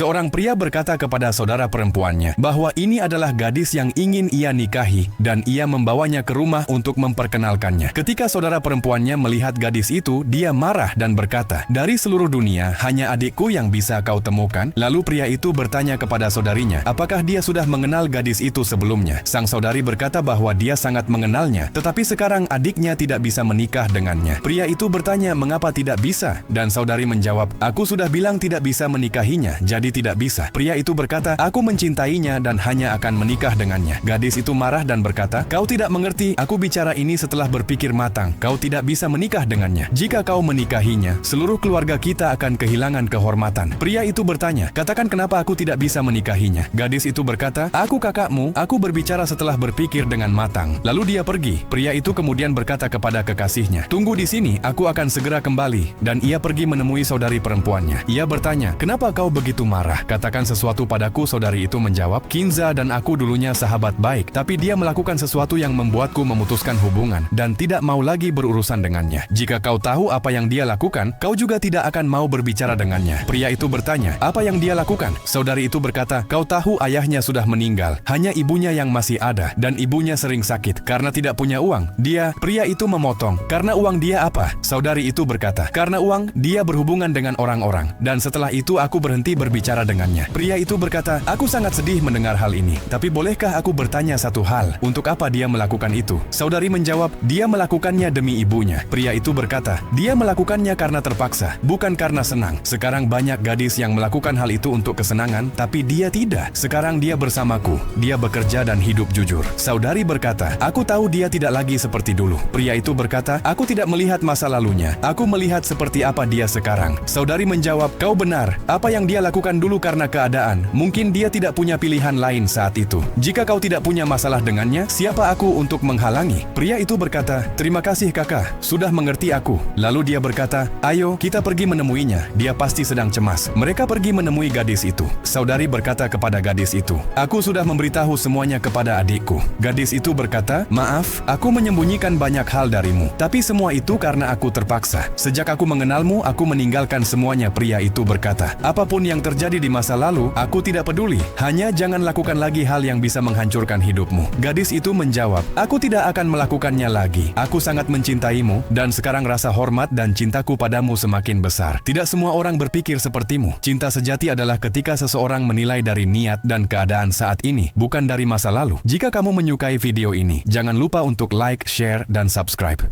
Seorang pria berkata kepada saudara perempuannya bahwa ini adalah gadis yang ingin ia nikahi dan ia membawanya ke rumah untuk memperkenalkannya. Ketika saudara perempuannya melihat gadis itu, dia marah dan berkata, "Dari seluruh dunia, hanya adikku yang bisa kau temukan?" Lalu pria itu bertanya kepada saudarinya, apakah dia sudah mengenal gadis itu sebelumnya. Sang saudari berkata bahwa dia sangat mengenalnya, tetapi sekarang adiknya tidak bisa menikah dengannya. Pria itu bertanya mengapa tidak bisa, dan saudari menjawab, "Aku sudah bilang tidak bisa menikahinya, jadi tidak bisa." Pria itu berkata, "Aku mencintainya dan hanya akan menikah dengannya." Gadis itu marah dan berkata, "Kau tidak mengerti, aku bicara ini setelah berpikir matang. Kau tidak bisa menikah dengannya. Jika kau menikahinya, seluruh keluarga kita akan kehilangan kehormatan." Pria itu bertanya, "Katakan kenapa aku tidak bisa menikahinya?" Gadis itu berkata, "Aku kakakmu, aku berbicara setelah berpikir dengan matang." Lalu dia pergi. Pria itu kemudian berkata kepada kekasihnya, "Tunggu di sini, aku akan segera kembali." Dan ia pergi menemui saudari perempuannya. Ia bertanya, "Kenapa kau begitu marah? Katakan sesuatu padaku." Saudari itu menjawab, "Kinza dan aku dulunya sahabat baik, tapi dia melakukan sesuatu yang membuatku memutuskan hubungan dan tidak mau lagi berurusan dengannya. Jika kau tahu apa yang dia lakukan, kau juga tidak akan mau berbicara dengannya." Pria itu bertanya, "Apa yang dia lakukan?" Saudari itu berkata, "Kau tahu ayahnya sudah meninggal, hanya ibunya yang masih ada, dan ibunya sering sakit karena tidak punya uang. Pria itu memotong, "Karena uang dia apa?" Saudari itu berkata, "Karena uang, dia berhubungan dengan orang-orang, dan setelah itu aku berhenti berbicara dengannya." Pria itu berkata, "Aku sangat sedih mendengar hal ini, tapi bolehkah aku bertanya satu hal, untuk apa dia melakukan itu?" Saudari menjawab, "Dia melakukannya demi ibunya." Pria itu berkata, "Dia melakukannya karena terpaksa, bukan karena senang. Sekarang banyak gadis yang melakukan hal itu untuk kesenangan, tapi dia tidak. Sekarang dia bersamaku, dia bekerja dan hidup jujur." Saudari berkata, "Aku tahu dia tidak lagi seperti dulu." Pria itu berkata, "Aku tidak melihat masa lalunya, aku melihat seperti apa dia sekarang." Saudari menjawab, "Kau benar, apa yang dia lakukan dulu karena keadaan, mungkin dia tidak punya pilihan lain saat itu. Jika kau tidak punya masalah dengannya, siapa aku untuk menghalangi?" Pria itu berkata, "Terima kasih kakak, sudah mengerti aku." Lalu dia berkata, "Ayo, kita pergi menemuinya, dia pasti sedang cemas." Mereka pergi menemui gadis itu. Saudari berkata kepada gadis itu, "Aku sudah memberitahu semuanya kepada adikku." Gadis itu berkata, "Maaf, aku menyembunyikan banyak hal darimu, tapi semua itu karena aku terpaksa. Sejak aku mengenalmu, aku meninggalkan semuanya." Pria itu berkata, "Apapun yang terjadi di masa lalu, aku tidak peduli. Hanya jangan lakukan lagi hal yang bisa menghancurkan hidupmu." Gadis itu menjawab, "Aku tidak akan melakukannya lagi. Aku sangat mencintaimu, dan sekarang rasa hormat dan cintaku padamu semakin besar. Tidak semua orang berpikir sepertimu. Cinta sejati adalah ketika seseorang menilai dari niat dan keadaan saat ini, bukan dari masa lalu." Jika kamu menyukai video ini, jangan lupa untuk like, share, dan subscribe.